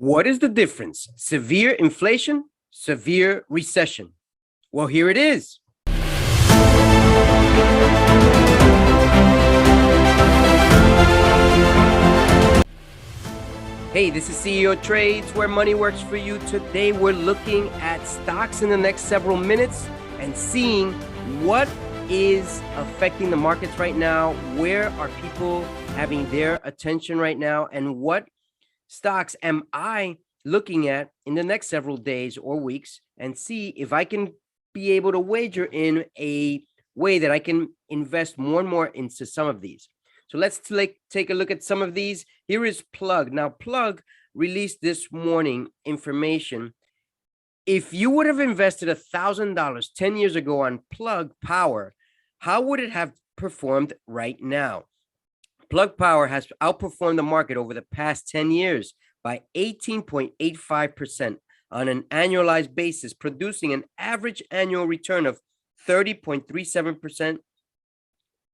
What is the difference? Severe inflation, severe recession? Well, here it is. Hey, this is CeoTrades, where money works for you. Today, we're looking at stocks in the next several minutes and seeing what is affecting the markets right now. Where are people having their attention right now? And what stocks am I looking at in the next several days or weeks, and see if I can be able to wager in a way that I can invest more and more into some of these. So let's take a look at some of these. Here is Plug. Now, Plug released this morning information. If you would have invested $1,000 10 years ago on Plug Power, how would it have performed right now? Plug Power has outperformed the market over the past 10 years by 18.85% on an annualized basis, producing an average annual return of 30.37%.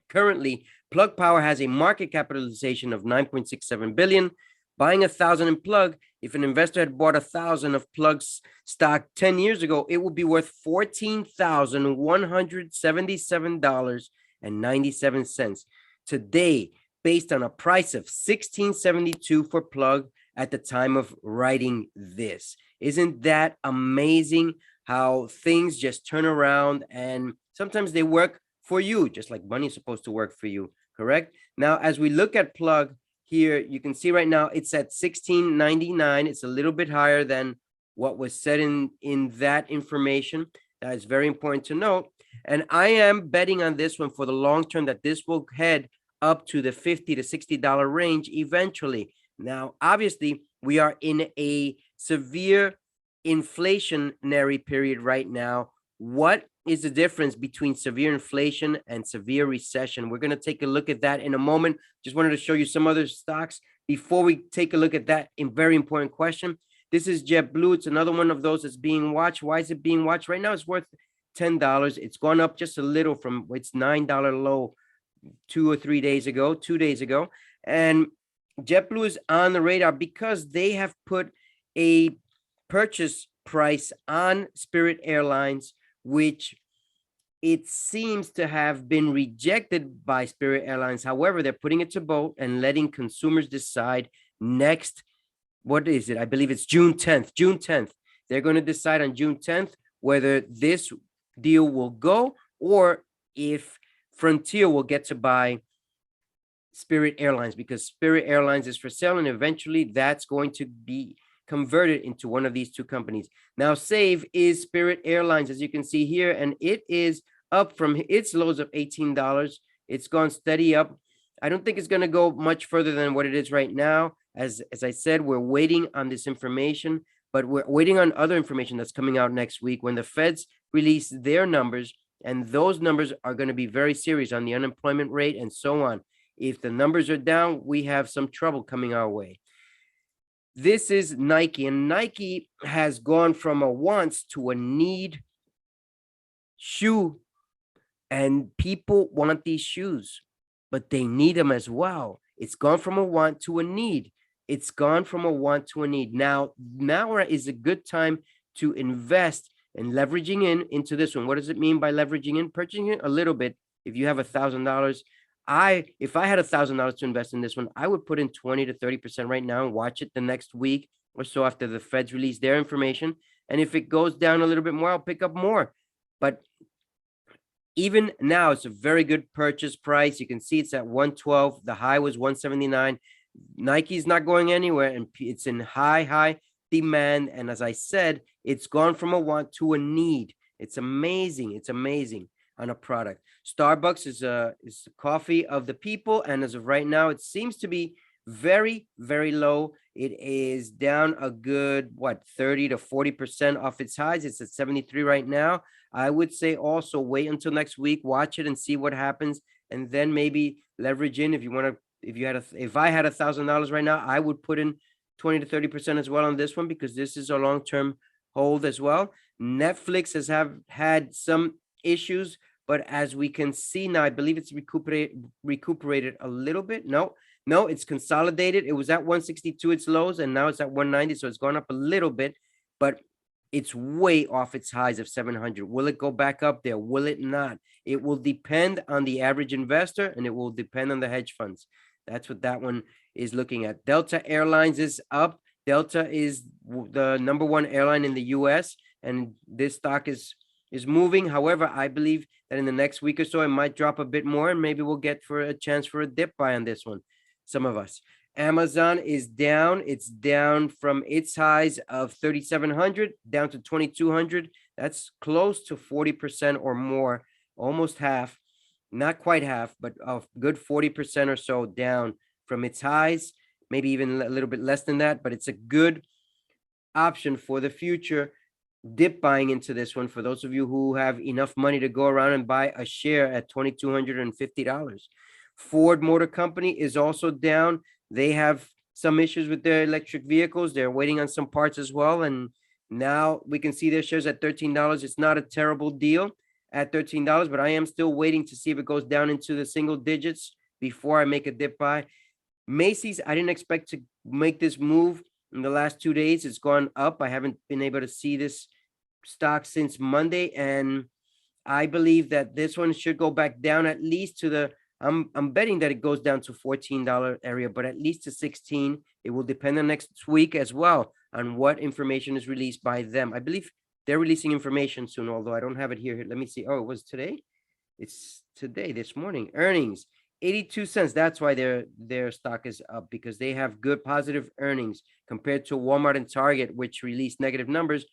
Currently, Plug Power has a market capitalization of $9.67 billion. Buying 1,000 in Plug, if an investor had bought 1,000 of Plug's stock 10 years ago, it would be worth $14,177.97 today, based on a price of $16.72 for Plug at the time of writing this. Isn't that amazing how things just turn around, and sometimes they work for you, just like money is supposed to work for you, correct? Now, as we look at Plug here, you can see right now it's at $16.99. It's a little bit higher than what was said in that information. That is very important to note. And I am betting on this one for the long term, that this will head up to the $50 to $60 range eventually. Now, obviously, we are in a severe inflationary period right now. What is the difference between severe inflation and severe recession? We're going to take a look at that in a moment. Just wanted to show you some other stocks before we take a look at that very important question. This is JetBlue. It's another one of those that's being watched. Why is it being watched right now? It's worth $10. It's gone up just a little from its $9 low 2 days ago. And JetBlue is on the radar because they have put a purchase price on Spirit Airlines, which it seems to have been rejected by Spirit Airlines. However, they're putting it to vote and letting consumers decide next. What is it? I believe it's June 10th. June 10th. They're going to decide on June 10th whether this deal will go, or if Frontier will get to buy Spirit Airlines, because Spirit Airlines is for sale, and eventually that's going to be converted into one of these two companies. Now, Save is Spirit Airlines, as you can see here, and it is up from its lows of $18. It's gone steady up. I don't think it's going to go much further than what it is right now. As I said, we're waiting on this information, but we're waiting on other information that's coming out next week when the Feds release their numbers, and those numbers are going to be very serious on the unemployment rate and so on. If the numbers are down, we have some trouble coming our way. This is Nike, and Nike has gone from a wants to a need shoe, and people want these shoes, but they need them as well. It's gone from a want to a need. It's gone from a want to a need. Now is a good time to invest and leveraging into this one. What does it mean by leveraging in? Purchasing it a little bit. If you have $1,000, if I had $1,000 to invest in this one, I would put in 20 to 30% right now and watch it the next week or so after the Feds release their information. And if it goes down a little bit more, I'll pick up more. But even now, it's a very good purchase price. You can see it's at 112. The high was 179. Nike's not going anywhere, and it's in high demand. And as I said, it's gone from a want to a need. It's amazing. It's amazing on a product. Starbucks is the coffee of the people, and as of right now, it seems to be very, very low. It is down a good 30 to 40% off its highs. It's at 73 right now. I would say also wait until next week, watch it and see what happens, and then maybe leverage in if you want to. If I had $1,000 right now, I would put in 20 to 30% as well on this one, because this is a long-term hold as well. Netflix has had some issues, but as we can see now, I believe it's recuperated a little bit. No, No, it's consolidated. It was at 162 its lows, and now it's at 190. So it's gone up a little bit, but it's way off its highs of 700. Will it go back up there? Will it not? It will depend on the average investor, and it will depend on the hedge funds. That's what that one is looking at. Delta Airlines is up. Delta is the number one airline in the US, and this stock is moving. However, I believe that in the next week or so, it might drop a bit more, and maybe we'll get for a chance for a dip buy on this one. Some of us. Amazon is down. It's down from its highs of 3,700 down to 2,200. That's close to 40% or more, almost half, not quite half, but a good 40% or so down from its highs, maybe even a little bit less than that, but it's a good option for the future. Dip buying into this one for those of you who have enough money to go around and buy a share at $2,250. Ford Motor Company is also down. They have some issues with their electric vehicles. They're waiting on some parts as well. And now we can see their shares at $13. It's not a terrible deal at $13, but I am still waiting to see if it goes down into the single digits before I make a dip buy. Macy's, I didn't expect to make this move in the last 2 days. It's gone up. I haven't been able to see this stock since Monday, and I believe that this one should go back down at least to the I'm betting that it goes down to $14 area, but at least to 16. It will depend on next week as well on what information is released by them. I believe they're releasing information soon, although I don't have it here. Let me see. Oh, it was today. It's today, this morning. Earnings, 82 cents. That's why their stock is up, because they have good positive earnings compared to Walmart and Target, which released negative numbers.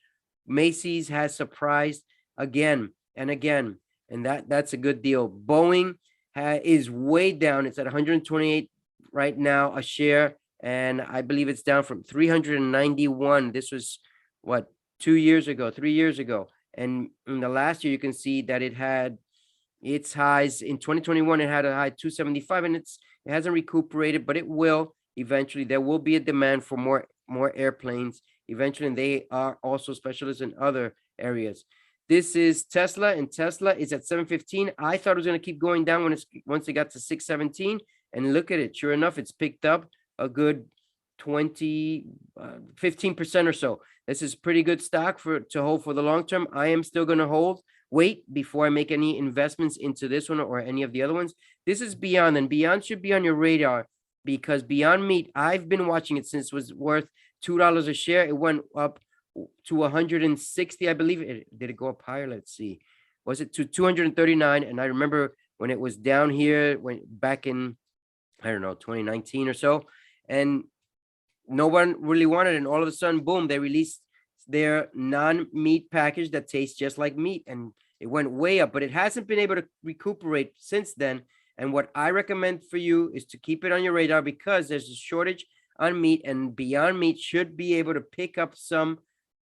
Macy's has surprised again and again, and that's a good deal. Boeing is way down. It's at 128 right now a share, and I believe it's down from 391. This was what, 3 years ago. And in the last year, you can see that it had its highs in 2021. It had a high 275, and it hasn't recuperated, but it will eventually. There will be a demand for more airplanes eventually, and they are also specialists in other areas. This is Tesla, and Tesla is at 715. I thought it was going to keep going down once it got to 617, and look at it. Sure enough, it's picked up a good 15% or so. This is pretty good stock to hold for the long term. I am still going to wait before I make any investments into this one or any of the other ones. This is Beyond, and Beyond should be on your radar, because Beyond Meat, I've been watching it since it was worth $2 a share. It went up to 160, I believe. Did it go up higher? Let's see. Was it to 239? And I remember when it was down here, back in, I don't know, 2019 or so, and no one really wanted it. And all of a sudden, boom, they released their non-meat package that tastes just like meat, and it went way up, but it hasn't been able to recuperate since then. And what I recommend for you is to keep it on your radar, because there's a shortage on meat, and Beyond Meat should be able to pick up some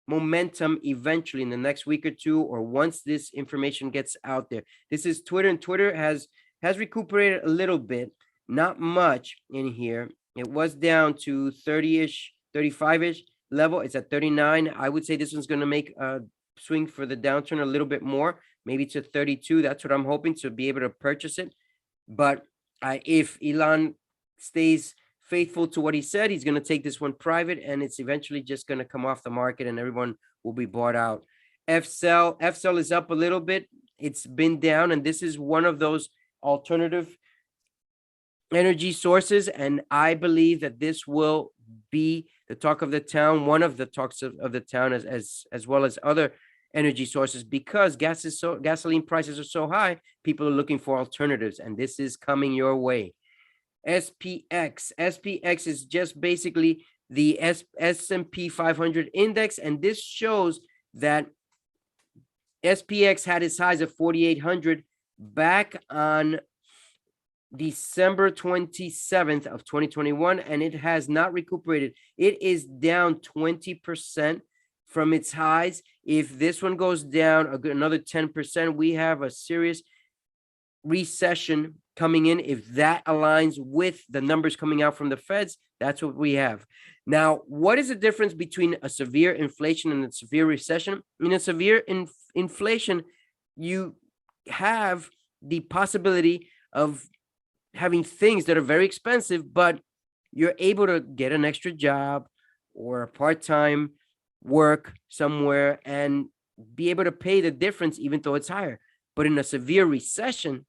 momentum eventually in the next week or two, or once this information gets out there. This is Twitter, and Twitter has recuperated a little bit, not much in here. It was down to 30-ish, 35-ish level. It's at 39. I would say this one's going to make a swing for the downturn a little bit more, maybe to 32. That's what I'm hoping, to be able to purchase it. But if Elon stays faithful to what he said, he's going to take this one private, and it's eventually just going to come off the market, and everyone will be bought out. FCell is up a little bit. It's been down, and this is one of those alternative energy sources, and I believe that this will be the talk of the town, one of the talks of the town, as well as other energy sources, because gasoline prices are so high. People are looking for alternatives, and this is coming your way. SPX is just basically the S&P 500 index, and this shows that SPX had its highs of 4,800 back on December 27th of 2021, and it has not recuperated. It is down 20% from its highs. If this one goes down another 10%, we have a serious recession coming in. If that aligns with the numbers coming out from the Feds, that's what we have. Now, what is the difference between a severe inflation and a severe recession? In a severe inflation, you have the possibility of having things that are very expensive, but you're able to get an extra job or a part-time work somewhere and be able to pay the difference even though it's higher. But in a severe recession,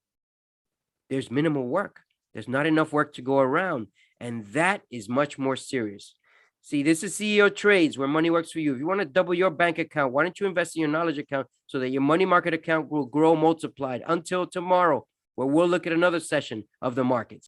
there's minimal work. There's not enough work to go around. And that is much more serious. See, this is CEO Trades, where money works for you. If you want to double your bank account, why don't you invest in your knowledge account so that your money market account will grow multiplied? Until tomorrow, where we'll look at another session of the markets.